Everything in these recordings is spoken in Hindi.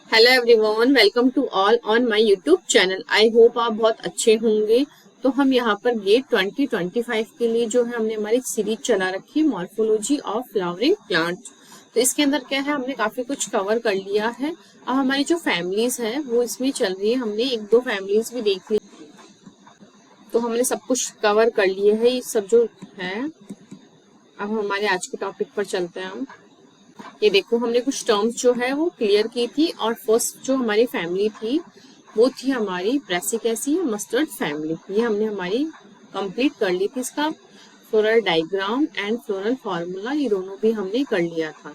Hello everyone, welcome to all on my YouTube channel. I hope आप बहुत अच्छे होंगे। तो हम यहाँ पर गेट 2025 के लिए जो है हमने हमारी सीरीज चला रखी है मॉर्फोलॉजी ऑफ फ्लावरिंग प्लांट्स। तो इसके अंदर क्या है, हमने काफी कुछ कवर कर लिया है। अब हमारी जो फैमिलीज है वो इसमें चल रही है। हमने एक दो फैमिलीज भी देख ली, तो हमने सब कुछ कवर कर लिए है ये सब जो है। अब हमारे आज के टॉपिक पर चलते हैं हम। ये देखो, हमने कुछ टर्म्स जो है वो क्लियर की थी। और फर्स्ट जो हमारी फैमिली थी वो थी हमारी ब्रेसिकेसी मस्टर्ड फैमिली। ये हमने हमारी कंप्लीट कर ली थी। इसका floral diagram and floral formula ये दोनों भी हमने कर लिया था।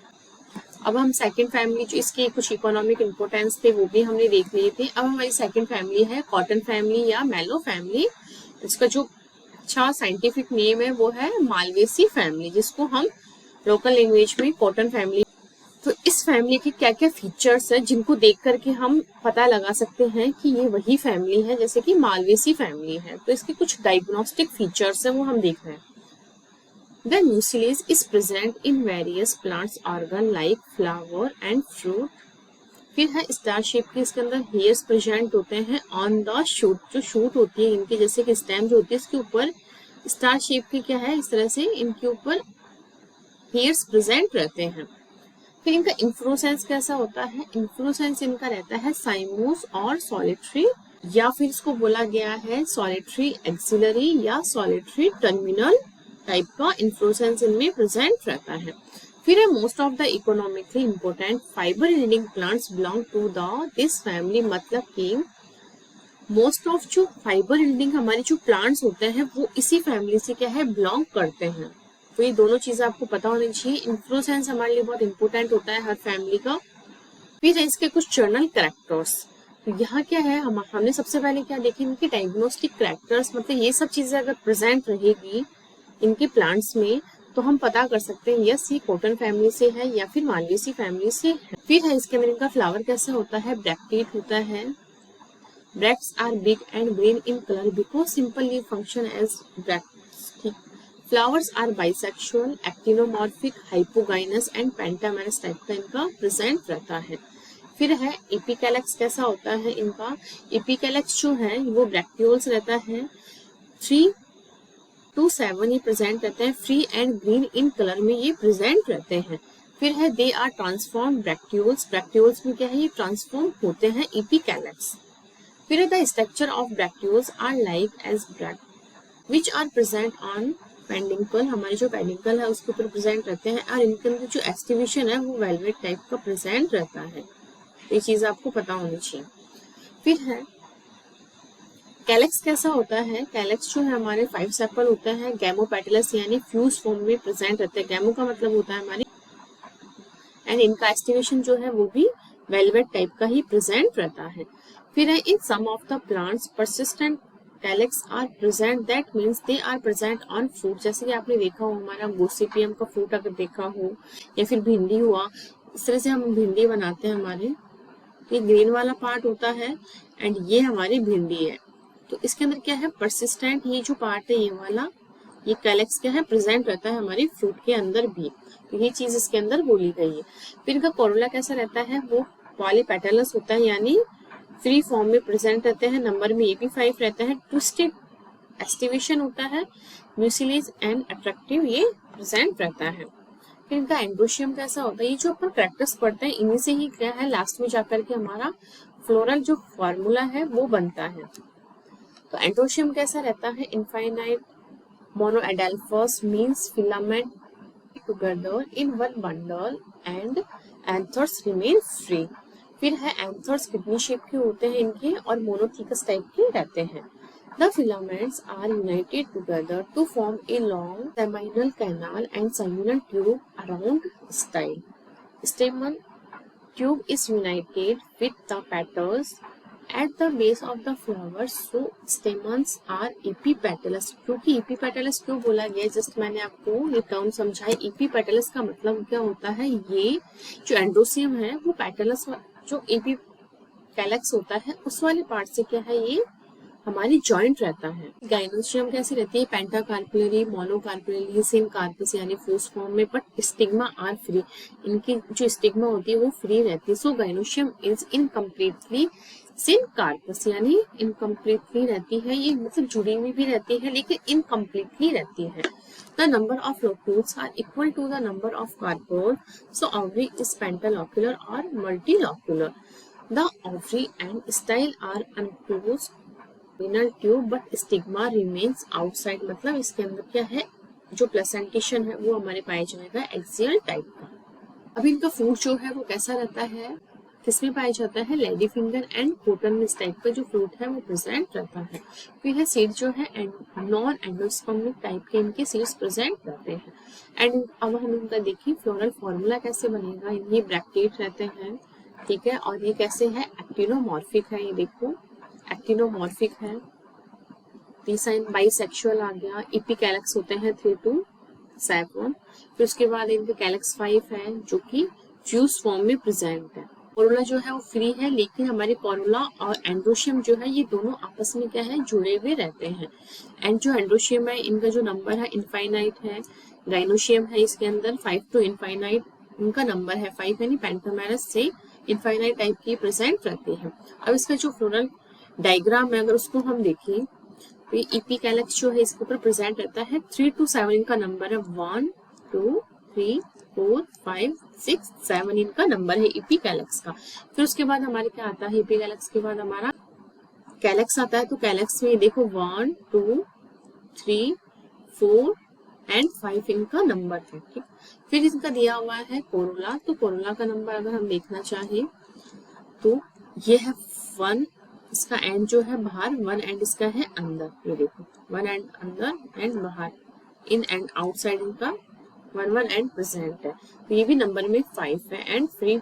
अब हम सेकंड फैमिली, जो इसके कुछ इकोनॉमिक इंपोर्टेंस थे वो भी हमने देख लिए थे। अब हमारी सेकंड फैमिली है कॉटन फैमिली या मेलो फैमिली। इसका जो अच्छा साइंटिफिक नेम है वो है मालवेसी फैमिली, जिसको हम लोकल लैंग्वेज में कॉटन फैमिली। तो इस फैमिली के क्या क्या फीचर्स है जिनको देख करके हम पता लगा सकते हैं कि ये वही फैमिली है जैसे कि मालवेसी फैमिली है। तो इसके कुछ डायग्नोस्टिक फीचर्स है वो हम देख रहे हैं। The mucilage is present in various plants organ like flower and fruit. फिर है स्टार शेप के इसके अंदर हेयर्स प्रेजेंट होते हैं ऑन द शूट। जो शूट होती है इनके, जैसे कि स्टेम जो होती है इसके ऊपर स्टार शेप के क्या है, इस तरह से इनके ऊपर हेयर्स प्रेजेंट रहते हैं। फिर इनका इन्फ्लोरेसेंस कैसा होता है, इन्फ्लोरेसेंस इनका रहता है साइमोस और सॉलिटरी, या फिर इसको बोला गया है सॉलिटरी एक्सिलरी या सॉलिटरी टर्मिनल टाइप का इन्फ्लोरेसेंस इनमें प्रेजेंट रहता है। फिर है most of the economically important fibre yielding plants belong to the this family. मतलब कि मोस्ट ऑफ जो फाइबर यील्डिंग हमारे जो प्लांट्स होते हैं वो इसी फैमिली से क्या है, बिलोंग करते हैं। तो ये दोनों चीजें आपको पता होनी चाहिए। इन्फ्लोरेसेंस हमारे लिए बहुत इंपॉर्टेंट होता है हर फैमिली का। फिर है इसके कुछ जर्नल कैरेक्टर्स। तो यहाँ क्या है, हमने सबसे पहले क्या देखे, इनके डायग्नोस्टिक कैरेक्टर्स। मतलब ये सब चीजें अगर प्रेजेंट रहेगी इनके प्लांट्स में तो हम पता कर सकते हैं यस ये कॉटन फैमिली से है या फिर मालवेसी फैमिली से है। फिर है इसके अंदर इनका फ्लावर कैसा होता है, ब्रैक्टेट होता है। Bracts are big and green in color because simple leaf function as bracts. Flowers are bisexual, actinomorphic, hypogynous and pentamerous type का इनका प्रेजेंट रहता है। फिर है एपिकैलेक्स कैसा होता है इनका। एपिकैलेक्स जो है वो ब्रैक्टियोल्स रहता है, 3 to 7 ये प्रेजेंट रहते हैं। Free and green in colour में ये प्रेजेंट रहते हैं। फिर है they are transform bracteoles. Bracteoles में क्या है, ये ट्रांसफॉर्म होते हैं एपिकैलेक्स। फिर the structure of bracteoles are like as bract which are present on पेंडिकल। हमारे जो पेंडिकल है उसके ऊपर प्रेजेंट रहते हैं और इनके अंदर जो एस्टिवेशन है वो वेलवेट टाइप का प्रेजेंट रहता है। ये चीज आपको पता होनी चाहिए। फिर है कैलेक्स कैसा होता है। कैलेक्स जो है हमारे 5 सेपल होते हैं, गैमोपेटलस यानी फ्यूज फॉर्म में प्रेजेंट रहते हैं। गैमो का मतलब होता है हमारे, एंड इनका एस्टिवेशन जो है वो भी वेलवेट टाइप का ही प्रेजेंट रहता है। फिर है in some of the plants persistent calyx are present, that means they are present on fruit. जैसे कि आपने देखा हो हमारा गोसिपियम का फ्रूट अगर देखा हो या फिर भिंडी हुआ, इस तरह से हम भिंडी बनाते हैं। हमारे ये ग्रीन वाला पार्ट होता है एंड ये हमारी भिंडी है। तो इसके अंदर क्या है, परसिस्टेंट ये जो पार्ट है ये वाला, ये कैलेक्स क्या है, प्रेजेंट रहता है हमारी फ्रूट के अंदर भी। तो ये चीज इसके अंदर बोली गई है। फिर इनका कोरोला कैसा रहता है, वो पॉलीपेटलस होता है यानी फ्री फॉर्म में प्रेजेंट रहते हैं। नंबर में ये भी 5 रहता है। ट्विस्टेड एस्टिवेशन होता है, म्यूसिलेज एंड अट्रैक्टिव ये प्रेजेंट रहता है। फिर इनका एंड्रोशियम कैसा होता है, ये जो अपन कैरेक्टर्स पढ़ते हैं इन्हीं से ही क्या है लास्ट में जाकर के हमारा फ्लोरल जो फॉर्मूला है वो बनता है। तो एंड्रोशियम कैसा रहता है, infinite monadelphous means filament together in one bundle and anthers remain free. फिर है एंथर्स किडनी शेप के होते हैं इनके और मोनोथिकस टाइप के रहते हैं। The filaments are united together to form a long seminal canal and seminal tube around style. Stamen tube is united with the petals at the base of the flower, so stamens are epipetalous. क्योंकि epipetalous क्यों बोला गया, जस्ट मैंने आपको ये टर्म समझाया। epipetalous का मतलब क्या होता है, ये जो एंड्रोसियम है वो पेटलस जो एपीकैलेक्स होता है उस वाले पार्ट से क्या है ये हमारी जॉइंट रहता है। गाइनोस्टियम कैसी रहती है, पेंटाकार्पुलरी, मोनोकार्पुलरी, सिनकार्पस यानी फोर्स फॉर्म में, बट स्टिग्मा आर फ्री, इनकी जो स्टिग्मा होती है वो फ्री रहती है। सो गाइनोस्टियम इज इनकम्प्लीटली सिनकार्पस यानी इनकम्प्लीटली रहती है, ये मतलब जुड़ी हुई भी रहती है लेकिन इनकम्प्लीटली रहती है। The number of locules are equal to the number of carpels, so ovary is pentalocular or multilocular. The ovary and style are enclosed renal tube but stigma remains outside, मतलब इसके अंदर क्या है, जो प्लेसेंटेशन है वो हमारे पाया जाएगा एक्सियल टाइप का। अब इनका फूड जो है वो कैसा रहता है, किसमें पाया जाता है, लेडी फिंगर एंड कॉटन इस टाइप का जो फ्रूट है वो प्रेजेंट रहता है। फिर है सीड जो है नॉन एंडोस्पर्मिक टाइप के इनके सीड्स प्रेजेंट रहते हैं। एंड अब हम इनका देखिए फ्लोरल फॉर्मूला कैसे बनेगा, ये ब्रैक्टेट रहते हैं, ठीक है, और ये कैसे है, एक्टिनोमॉर्फिक है, ये देखो एक्टिनोमॉर्फिक है। साइन बाइसेक्सुअल आ गया, इपिकैलेक्स होते हैं 3 to 7। फिर उसके बाद इनके कैलेक्स 5 है जो कि फ्यूज फॉर्म में प्रेजेंट है। कोरोला जो है वो फ्री है, लेकिन हमारे कोरोला और एंड्रोशियम जो है ये दोनों आपस में क्या है, जुड़े हुए रहते हैं। एंड जो एंड्रोशियम है इनका जो नंबर है इनफाइनाइट है, गाइनोशियम है इसके अंदर 5 to इनफाइनाइट, इनका नंबर है 5 यानी पेंटामेरस से इनफाइनाइट टाइप की प्रेजेंट रहती है। अब इसका जो फ्लोरल डायग्राम है अगर उसको हम देखें तो ये इपिकैलेक्स जो है इसके ऊपर प्रेजेंट रहता है, 3 to 7 इनका नंबर है, 1 2 3 4 5 6 7 इनका नंबर है इपिकैलेक्स का। फिर उसके बाद हमारे क्या आता है, इपिकैलेक्स के बाद हमारा कैलेक्स आता है, तो कैलेक्स में देखो 1 2 3 4 एंड 5 इनका नंबर है, ठीक। फिर इनका दिया हुआ है कोरोला, तो कोरोला का नंबर अगर हम देखना चाहें तो ये है 1, इसका एंड जो है बाहर, 1 एंड इसका है अंदर, ये देखो 1 एंड अंदर एंड बाहर, इन एंड आउटसाइड इनका 1 एंड प्रेजेंट है। तो ये भी नंबर में 5 है एंड फ्री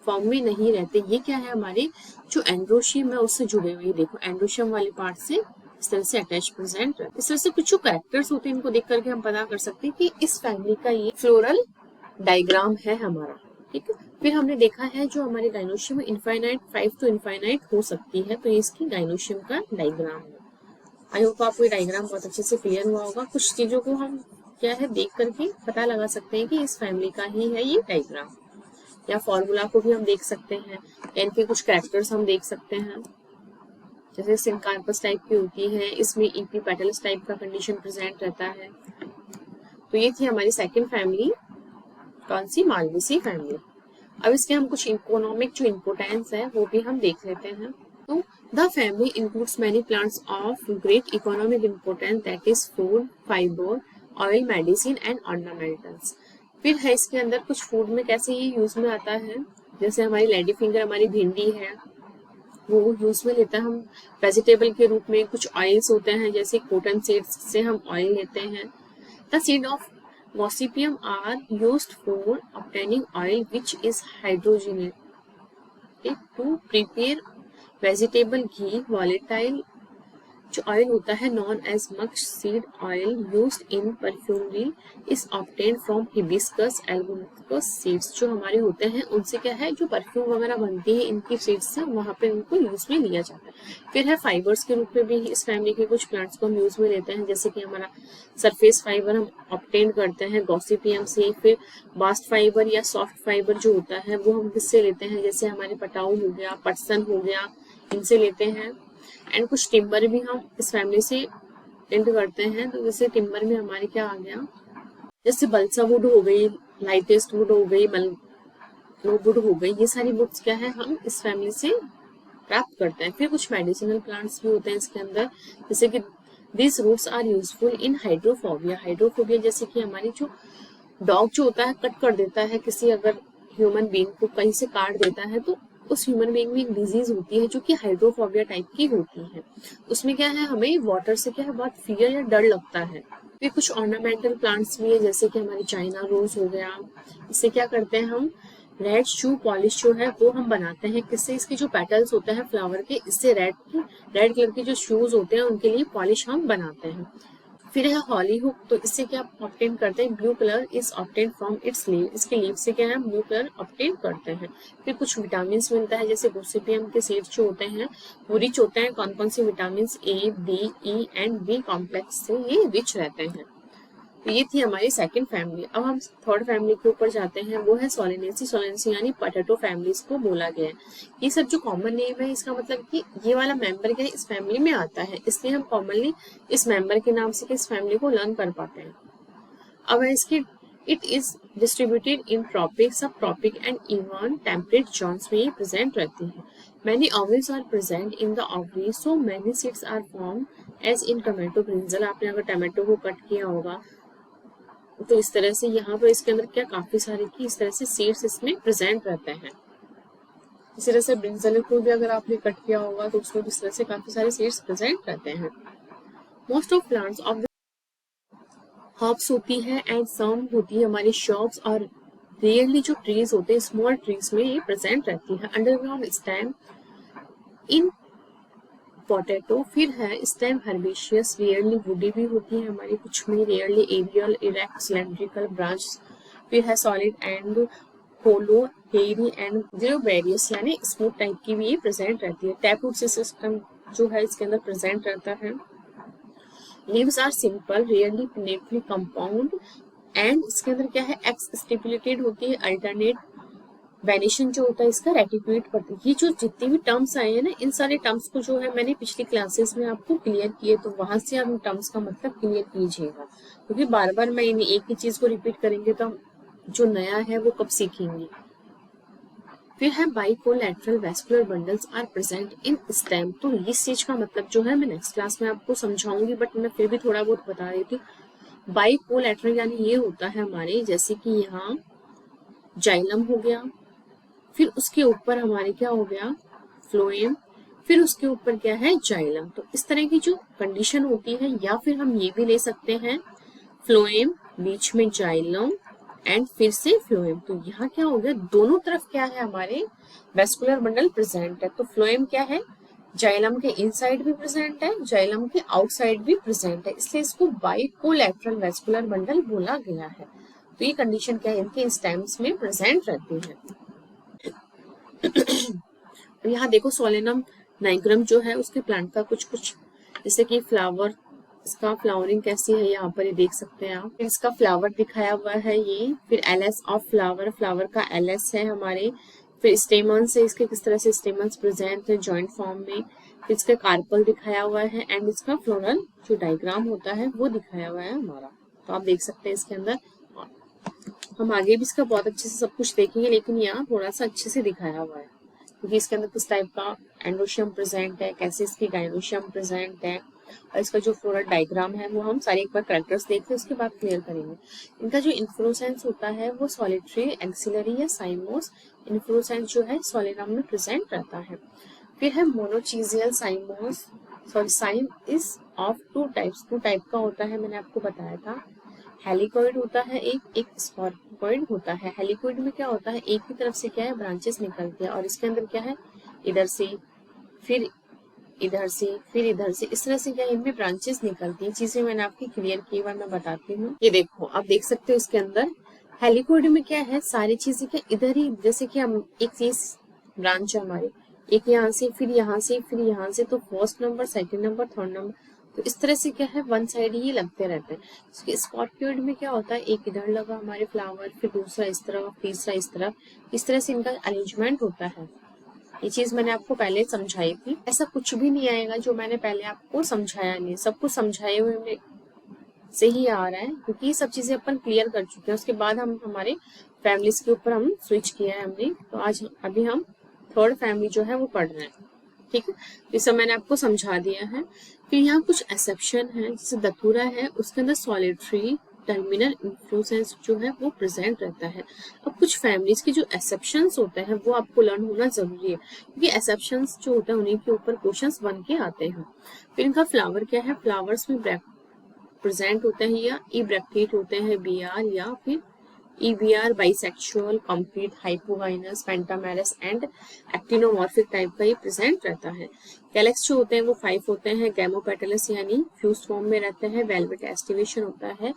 फॉर्म में नहीं रहते। ये क्या है, हमारे जो एंड्रोशियम है उससे जुड़े हुए, देखो एंड्रोशियम वाले पार्ट से इस तरह से अटैच प्रेजेंट है। इस तरह से कुछ जो कैरेक्टर्स होते हैं इनको देख करके हम पता कर सकते हैं कि इस फैमिली का ये फ्लोरल डायग्राम है हमारा, ठीक है। फिर हमने देखा है जो हमारे गाइनोशियम इनफाइनाइट 5 to इनफाइनाइट हो सकती है, तो ये इसकी गाइनोशियम का डायग्राम है। आई होप आपको ये डायग्राम बहुत अच्छे से क्लियर हुआ होगा। कुछ चीजों को हम क्या है देख करके पता लगा सकते हैं कि इस फैमिली का ही है ये डायग्राम, या फॉर्मूला को भी हम देख सकते हैं, इनके कुछ कैरेक्टर्स हम देख सकते हैं, जैसे सिनकार्पस टाइप की होती है, इसमें ईपी पेटल्स टाइप का कंडीशन प्रेजेंट रहता है। तो ये थी हमारी सेकंड फैमिली, कौन सी, मालवेसी फैमिली। अब इसके हम कुछ इकोनॉमिक जो इम्पोर्टेंस है वो भी हम देख लेते हैं। तो the family includes many plants of great economic importance, that is food, fibre, oil, medicine and ornamentals. फिर है इसके अंदर कुछ फूड में कैसे ये यूज में आता है, जैसे हमारी लेडी फिंगर, हमारी भिंडी है वो यूज में लेता है हम वेजिटेबल के रूप में। कुछ ऑयल्स होते हैं जैसे कॉटन सीड्स से हम ऑयल लेते हैं। The seed of gossypium are used for obtaining oil which is hydrogenated to prepare vegetable ghee. Volatile जो ऑयल होता है known as musk seed oil used in perfumery is obtained from hibiscus abelmoschus seeds. जो हमारे होते हैं उनसे क्या है, जो परफ्यूम वगैरह बनती है इनकी सीड्स से, वहां पे उनको यूज में लिया जाता है। फिर है फाइबर्स के रूप में भी इस फैमिली के कुछ प्लांट्स को हम यूज में लेते हैं, जैसे कि हमारा सरफेस फाइबर हम ऑब्टेन करते हैं गॉसिपियम से। फिर बास्ट फाइबर या सॉफ्ट फाइबर जो होता है वो हम किससे लेते हैं, जैसे हमारे पटाऊ हो गया, पटसन हो गया, इनसे लेते हैं। एंड कुछ टिम्बर भी हम इस फैमिली से प्रिंट करते हैं। तो जैसे टिम्बर में हमारे क्या आ गया, जैसे बल्सा वुड हो गई, लाइटेस्ट वुड हो गई, मल्लो वुड हो गई, ये सारी वुड्स क्या है हम इस फैमिली से प्राप्त करते हैं। फिर कुछ मेडिसिनल प्लांट्स भी होते हैं इसके अंदर, जैसे कि this roots are useful in hydrophobia. Hydrophobia जैसे कि हमारी जो डॉग जो होता है कट कर देता है किसी अगर ह्यूमन बीइंग को, कहीं से काट देता है, तो उस ह्यूमन बीइंग में एक डिजीज होती है जो कि हाइड्रोफोबिया टाइप की होती है। उसमें क्या है, हमें वाटर से क्या है बहुत फियर या डर लगता है। फिर कुछ ऑर्नामेंटल प्लांट्स भी है, जैसे कि हमारी चाइना रोज हो गया। इससे क्या करते हैं हम, रेड शू पॉलिश जो है वो हम बनाते हैं। किससे, इसके जो पेटल्स होते हैं फ्लावर के, इससे रेड कलर के जो शूज होते हैं उनके लिए पॉलिश हम बनाते हैं। फिर है हॉली हुक, तो इससे क्या ऑब्टेन करते हैं, blue colour is obtain from its leave, इसके लीव से क्या है ब्लू कलर ऑब्टेन करते हैं। फिर कुछ विटामिन मिलता है, जैसे गोसिपियम के सीड्स जो होते हैं वो रिच होते हैं कौन कौन से vitamin A, D, E and B complex से ये रिच रहते हैं। तो ये थी हमारी सेकंड फैमिली। अब हम थर्ड फैमिली के ऊपर जाते हैं, वो है सोलेनेसी। सोलेनेसी यानी पोटैटो फैमिलीज को बोला गया है। ये सब जो कॉमन नेम है, इसका मतलब कि ये वाला मेंबर क्या है इस फैमिली में आता है, इसलिए हम कॉमनली इस मेंबर के नाम से इस फैमिली को लर्न कर पाते हैं। अब है इसकी it is distributed in tropic, sub tropic and even temperate zones में ये प्रेजेंट रहती है। Many ovaries are present in the ovary, so many seeds are formed as in tomato brinjal। आपने अगर टमाटो को कट किया होगा तो इस तरह से यहाँ पर इसके अंदर क्या काफी सारे की इस तरह से सीड्स इसमें प्रेजेंट रहते हैं। इसी तरह से ब्रिंजल को भी अगर आपने कट किया होगा तो उसमें इस तरह से काफी सारे सीड्स प्रेजेंट रहते हैं। Most of plants of herbs होती है एंड सम होती है हमारी शॉप्स, और रियरली जो ट्रीज होते हैं स्मॉल ट्रीज में ये प्रेजेंट रहती है। Underground stem in potato. फिर है स्टेम हर्बेशियस, रियरली वुडी भी होती है हमारी, कुछ में rarely aerial, erect, cylindrical branch. फिर है solid and hollow, hairy and glabrous यानी स्मूथ टाइप की भी ये प्रेजेंट रहती है। टैप रूट सिस्टम जो है इसके अंदर प्रेजेंट रहता है। Leaves are simple, rarely pinnately compound and इसके अंदर क्या है एक्स स्टिपुलेटेड होती है। अल्टरनेट वेनिशन जो होता है इसका रेटिक्यूलेट करते हैं। ये जो जितने भी टर्म्स आए हैं ना, इन सारे टर्म्स को जो है मैंने पिछली क्लासेस में आपको क्लियर किए, तो वहां से आप टर्म्स का मतलब क्लियर कीजिएगा, क्योंकि बार बार मैं इन्हें एक ही चीज को रिपीट करेंगे तो हम जो नया है वो कब सीखेंगे। फिर है bicollateral vascular bundles are present in stem. तो इस चीज का मतलब जो है मैं नेक्स्ट क्लास में आपको समझाऊंगी, बट मैं फिर भी थोड़ा बहुत बता रही थी। बाइकोलैटरल यानी ये होता है हमारे, जैसे कि यहाँ जाइलम हो गया, फिर उसके ऊपर हमारे क्या हो गया फ्लोएम, फिर उसके ऊपर क्या है जाइलम। तो इस तरह की जो कंडीशन होती है, या फिर हम ये भी ले सकते हैं फ्लोएम बीच में जाइलम एंड फिर से फ्लोएम। तो यहाँ क्या हो गया दोनों तरफ क्या है हमारे वेस्कुलर बंडल प्रेजेंट है। तो फ्लोएम क्या है जाइलम के इनसाइड भी प्रेजेंट है, जाइलम के आउटसाइड भी प्रेजेंट है, इसलिए इसको बाइकोलैटरल वेस्कुलर बंडल बोला गया है। तो ये कंडीशन क्या है इनके स्टेम्स में प्रेजेंट रहती है। यहाँ देखो सोलेनम नाइग्रम जो है उसके प्लांट का कुछ कुछ, जैसे कि फ्लावर, इसका फ्लावरिंग कैसी है यहाँ पर ये देख सकते हैं आप। फिर इसका फ्लावर दिखाया हुआ है ये, फिर एलएस ऑफ फ्लावर, फ्लावर का एलएस है हमारे। फिर स्टेमन्स है इसके, किस तरह से स्टेमन्स प्रेजेंट है जॉइंट फॉर्म में। फिर इसका कार्पल दिखाया हुआ है एंड इसका फ्लोरल जो डायग्राम होता है वो दिखाया हुआ है हमारा। तो आप देख सकते हैं इसके अंदर, हम आगे भी इसका बहुत अच्छे से सब कुछ देखेंगे, लेकिन यहाँ थोड़ा सा अच्छे से दिखाया हुआ है क्योंकि इसके अंदर किस टाइप का एंडोशियम प्रेजेंट है, कैसे इसकी गाइनोशियम प्रेजेंट है, और इसका जो फ्लोरल डायग्राम है वो हम सारे एक बार कैरेक्टर्स देख के उसके बाद क्लियर करेंगे। इनका जो इन्फ्लोरेसेंस होता है वो सॉलिटरी, एक्सिलरी या साइमोस इन्फ्लोरेसेंस जो है सोलेनम में प्रेजेंट रहता है। फिर है monochasial cymose, sorry cyme is of two type का होता है, मैंने आपको बताया था। हेलिकॉइड होता है एक स्कॉर्पियोइड होता है। हेलिकॉइड में क्या होता है एक ही तरफ से क्या है ब्रांचेस निकलते हैं, और इसके अंदर क्या है इधर से फिर इधर से फिर इधर से, इस तरह से क्या इनमें ब्रांचेस निकलती हैं। चीजें मैंने आपकी क्लियर की हुआ मैं बताती हूँ। ये देखो आप देख सकते हो इसके अंदर हेलिकॉइड में क्या है सारी चीजें क्या इधर ही, जैसे कि हम एक चीज ब्रांच है हमारे, एक यहाँ से फिर यहाँ से फिर यहाँ से, तो first number second number third number, तो इस तरह से क्या है वन साइड ही लगते रहते हैं। स्कॉर्पियोइड में क्या होता है एक इधर लगा हमारे फ्लावर, फिर दूसरा इस तरफ, तीसरा इस तरह से इनका अरेंजमेंट होता है। ये चीज मैंने आपको पहले समझाई थी। ऐसा कुछ भी नहीं आएगा जो मैंने पहले आपको समझाया नहीं, सब कुछ समझाए हुए में से ही आ रहा है, क्योंकि ये सब चीजें अपन क्लियर कर चुके हैं। उसके बाद हम हमारे फैमिलीज के ऊपर हम स्विच किया है हमने, तो आज अभी हम थर्ड फैमिली जो है वो पढ़ रहे हैं, ठीक है। ये सब मैंने आपको समझा दिया है। फिर यहाँ कुछ एक्सेप्शन है, जैसे दतूरा है उसके अंदर सॉलिटरी टर्मिनल इन्फ्लोरेसेंस जो है वो प्रेजेंट रहता है। अब कुछ फैमिलीज के जो एक्सेप्शंस होते हैं वो आपको लर्न होना जरूरी है, क्योंकि एक्सेप्शंस जो होता है उन्हीं के ऊपर क्वेश्चंस बन के आते हैं। फिर इनका फ्लावर क्या है, फ्लावर्स में प्रेजेंट होता है या इब्रैक्टेट होते हैं BR या फिर EBR bisexual, complete, hypogynous, pentamerous and actinomorphic type का ये प्रेजेंट रहता है। कैलेक्स जो होते हैं वो 5 होते हैं, गैमोपेटलस यानी फ्यूज फॉर्म में रहते हैं, वेलवेट एस्टिवेशन होता है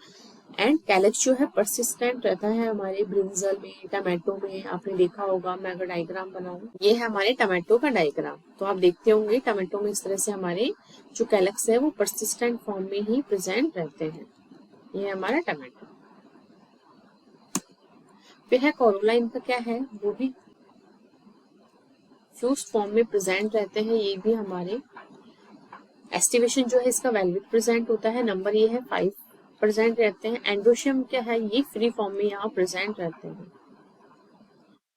एंड कैलेक्स जो है परसिस्टेंट रहता है हमारे ब्रिंजल में, टमाटो में। आपने देखा होगा, मैं अगर डायग्राम बनाऊं, ये है हमारे टमाटो का डायग्राम, तो आप देखते होंगे टमाटो में इस तरह से हमारे जो कैलेक्स है वो परसिस्टेंट फॉर्म में ही प्रेजेंट रहते हैं। ये है हमारा टमाटो। फिर है कोरोला, इनका क्या है, वो भी फ्यूज फॉर्म में प्रेजेंट रहते हैं। ये भी हमारे एस्टिवेशन जो है इसका वेलवेट प्रेजेंट होता है, नंबर ये है 5 प्रेजेंट रहते हैं। एंड्रोशियम क्या है, ये फ्री फॉर्म में यहाँ प्रेजेंट रहते हैं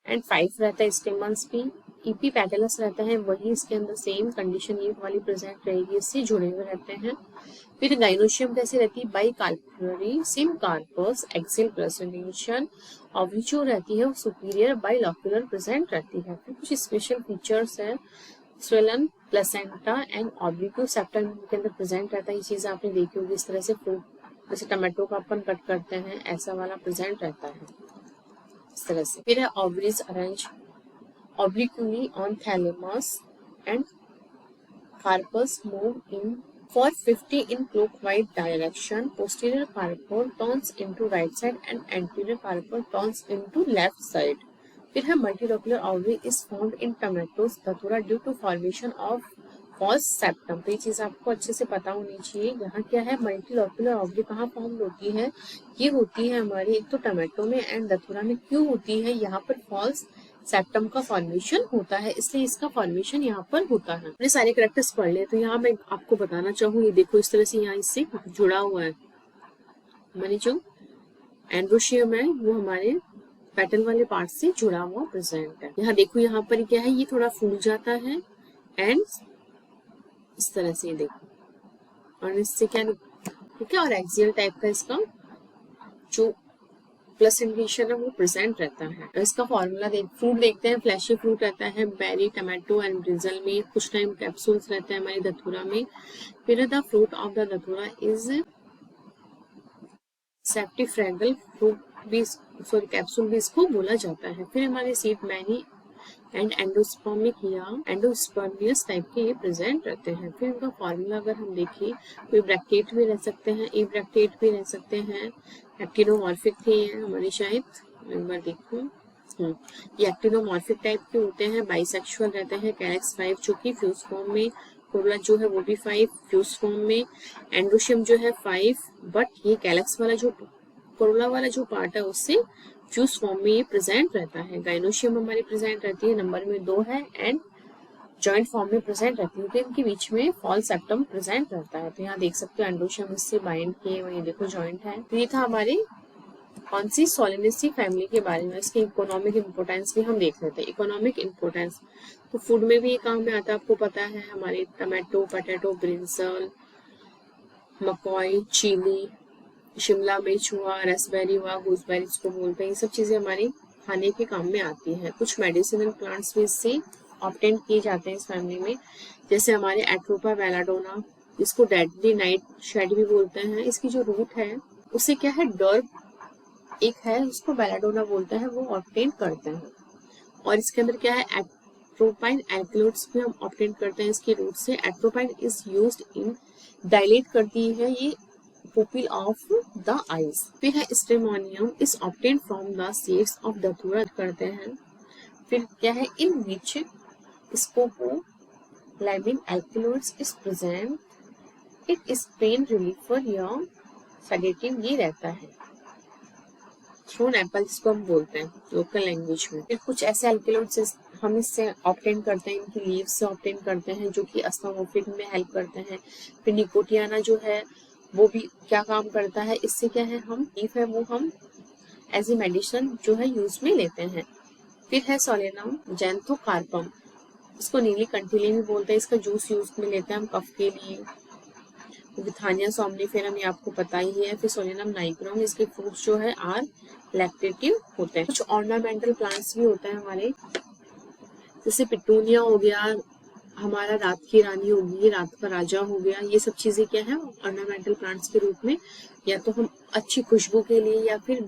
एंड 5 रहता है स्टेमन्स भी। ईपी पेटलस रहता है, वही इसके अंदर सेम कंडीशन ये वाली प्रेजेंट रहेगी, इससे जुड़े हुए रहते हैं। फिर गाइनोशियम कैसे रहती है, bicarpellary syncarpous axile placentation, oblique रहती है, सुपीरियर बाइलॉक्यूलर प्रेजेंट रहती है। फिर कुछ स्पेशल फीचर्स है, swollen placenta and oblique septum के अंदर प्रेजेंट रहता है। ये चीज आपने देखी होगी, इस तरह से फ्रूट जैसे टमाटो का अपन कट करते हैं ऐसा वाला प्रेजेंट रहता है इस तरह से। फिर है ovaries arrange obliquely on thalamus and carpus move in for 50 in clockwise direction. Posterior carpus turns into right side and anterior carpus turns into left side. फिर है multilocular ovary is found in tomatoes datura due to formation of false septum। तो ये चीज आपको अच्छे से पता होनी चाहिए। यहाँ क्या है, मल्टीलोक्यूलर ओवरी कहाँ फॉर्म होती है, ये होती है हमारी एक तो टमाटो में एंड दथुरा में। क्यों होती है, यहाँ पर फॉल्स सेप्टम का फॉर्मेशन होता है, इसलिए इसका फॉर्मेशन यहाँ पर होता है। अपने सारे करेक्टर्स पढ़ ले, तो यहाँ मैं आपको बताना चाहूँ, ये देखो इस तरह से यहाँ इससे जुड़ा हुआ है। हमारी जो एंड्रोशियम है वो हमारे पेटल वाले पार्ट से जुड़ा हुआ प्रेजेंट है। यहाँ देखो, यहाँ पर क्या है, ये थोड़ा फूल जाता है एंड इस तरह से देखो, और इससे क्या, ठीक है, और एक्सियल टाइप का इसका जो प्लेसेंटेशन है वो प्रेजेंट रहता है। इसका फॉर्मूला फ्रूट देखते हैं, फ्लैशी फ्रूट रहता है बेरी, टमाटो एंड ब्रिंजल में, कुछ टाइम कैप्सूल्स रहते हैं हमारी दथुरा में। फिर the fruit of the datura is septifragal fruit भी, सॉरी कैप्सूल भी इसको बोला जाता है। फिर हमारे सीड मैनी एंड एंडोस्पर्मिक या एंडोस्पर्मियस टाइप के ये प्रेजेंट रहते हैं। फिर इनका फॉर्मूला अगर हम देखें तो ये ब्रैक्टेट भी रह सकते हैं, ए ब्रैक्टेट भी रह सकते हैं, एक्टिनोमॉर्फिक थे ये हमारे, शायद एक बार देखो, ये एक्टिनोमॉर्फिक टाइप के होते हैं, बाइसेक्सुअल रहते हैं। कैलेक्स 5 जो कि फ्यूज फॉर्म में, कोरोला जो है वो भी 5 फ्यूज फॉर्म में, एंड्रोशियम जो है 5, बट ये कैलेक्स वाला जो कोरोला वाला जो पार्ट है उससे फ्यूज फॉर्म में ये प्रेजेंट रहता है। गाइनोशियम हमारी प्रेजेंट रहती है, नंबर में 2 है एंड जॉइंट फॉर्म में प्रेजेंट रहती है, तो इनके बीच में फॉल सेप्टम प्रेजेंट रहता है। तो यहाँ देख सकते हो एंड्रोशियम इससे बाइंड किए हुए, ये देखो जॉइंट है। तो ये था हमारे कौन सी सोलेनेसी फैमिली के बारे में। इसकी इकोनॉमिक इंपोर्टेंस भी हम देख लेते हैं। इकोनॉमिक इंपोर्टेंस तो फूड में भी ये काम में आता है, आपको पता है, हमारे टमाटो, पोटैटो, ब्रिंजल, मकॉई, चिली, शिमला मिर्च हुआ, रसबेरी हुआ, गूसबेरी इसको बोलते हैं, ये सब चीजें हमारे खाने के काम में आती हैं। कुछ मेडिसिनल प्लांट्स भी इससे ऑब्टेन किए जाते हैं इस फैमिली में, जैसे हमारे एट्रोपा बेलाडोना, इसको डेडली नाइट शेड भी बोलते हैं। इसकी जो रूट है उससे क्या है, डर्ब एक है उसको बेलाडोना बोलते हैं, वो ऑब्टेन करते हैं। और इसके अंदर क्या है, एट्रोपाइन एल्कलॉइड्स भी हम ऑब्टेन करते हैं इसकी रूट से। Atropine is used in, dilate करती है ये pupil of the eyes। फिर है stramonium is obtain from the seeds of datura करते हैं। फिर क्या है, in which scopolamine alkaloids is present, it is pain रिलीफर या सेडेटिव, ये रहता है। थ्रोन एप्पल इसको हम बोलते हैं लोकल लैंग्वेज में। फिर कुछ ऐसे एल्कलॉइड्स हम इससे ऑब्टेन करते हैं, इनकी लीव्स से ऑब्टेन करते हैं, जो कि अस्थमा में हेल्प करते हैं। फिर निकोटियाना जो है वो भी क्या काम करता है, इससे क्या है, हम लीफ है वो हम एज ए मेडिसिन जो है यूज में लेते हैं। फिर है सोलेनम जैंथोकार्पम, इसको नीली कंटीली भी बोलते हैं, इसका जूस यूज में लेते हैं हम कफ के लिए। विथानिया सोमनिफेरम ये आपको पता ही है। फिर सोलेनम नाइग्रोम, इसके फ्रूट्स जो है आर लैक्टेटिव होते हैं। कुछ ऑर्नामेंटल प्लांट्स भी होते हैं हमारे, जैसे पिटूनिया हो गया, हमारा रात की रानी होगी, रात का राजा हो गया, ये सब चीजें क्या है, ऑर्नामेंटल प्लांट्स के रूप में, या तो हम अच्छी खुशबू के लिए या फिर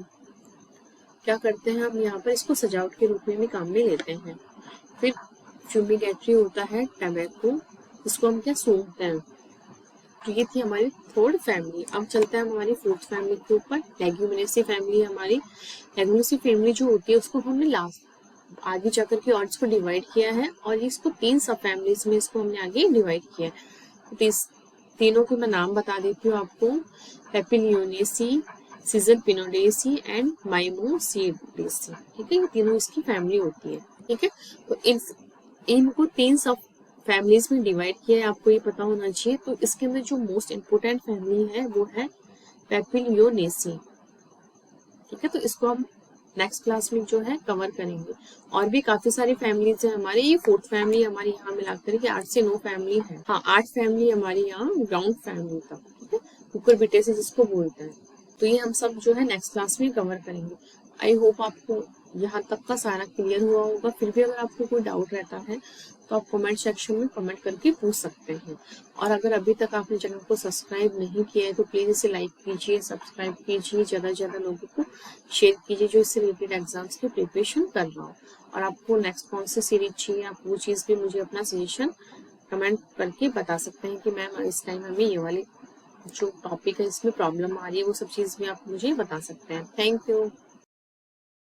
क्या करते हैं हम यहाँ पर इसको सजावट के रूप में भी काम में लेते हैं। फिर फ्यूमिगेटरी होता है टैबेको, इसको हम क्या सूंघते हैं। तो ये थी हमारी थर्ड फैमिली। अब चलते हैं हमारी फोर्थ फैमिली के ऊपर। लेग्यूमिनेसी फैमिली हमारी। लेग्यूमिनेसी फैमिली जो होती है उसको हमने लास्ट आगे जाकर के और इसको डिवाइड किया है और इसको 3 सब फैमिलीज में इसको हमने आगे डिवाइड किया है। तो तीनों के मैं नाम बता देती हूँ आपको। पेपिलियोनेसी, सीजरपिनोडेसी एंड माइमोसिडेसी। ठीक है, ये तीनों इसकी फैमिली होती है। ठीक है, तो इनको 3 सब फैमिलीज में डिवाइड किया है, आपको ये पता होना चाहिए। तो इसके अंदर जो मोस्ट इम्पोर्टेंट फैमिली है वो है पेपिलियोनेसी। ठीक है, तो इसको हम नेक्स्ट क्लास में जो है कवर करेंगे। और भी काफी सारी फैमिलीज है हमारे। ये फोर्थ फैमिली हमारी यहाँ मिलाकर के 8 से 9 फैमिली है। हाँ, 8 फैमिली हमारी यहाँ ग्राउंड फैमिली तक। ठीक है, कुकुरबिटेसी जिसको बोलते हैं। तो ये हम सब जो है नेक्स्ट क्लास में कवर करेंगे। आई होप आपको यहाँ तक का सारा क्लियर हुआ होगा। फिर भी अगर आपको कोई डाउट रहता है तो आप कमेंट सेक्शन में कमेंट करके पूछ सकते हैं। और अगर अभी तक आपने चैनल को सब्सक्राइब नहीं किया है तो प्लीज इसे लाइक कीजिए, सब्सक्राइब कीजिए, ज्यादा से ज्यादा लोगों को शेयर कीजिए जो इससे रिलेटेड एग्जाम्स की प्रिपरेशन कर रहा हो। और आपको नेक्स्ट कौन सी सीरीज चाहिए, आप वो चीज भी मुझे अपना सजेशन कमेंट करके बता सकते हैं कि मैम इस टाइम हमें ये वाले जो टॉपिक है इसमें प्रॉब्लम आ रही है, वो सब चीज भी आप मुझे बता सकते हैं। Thank you.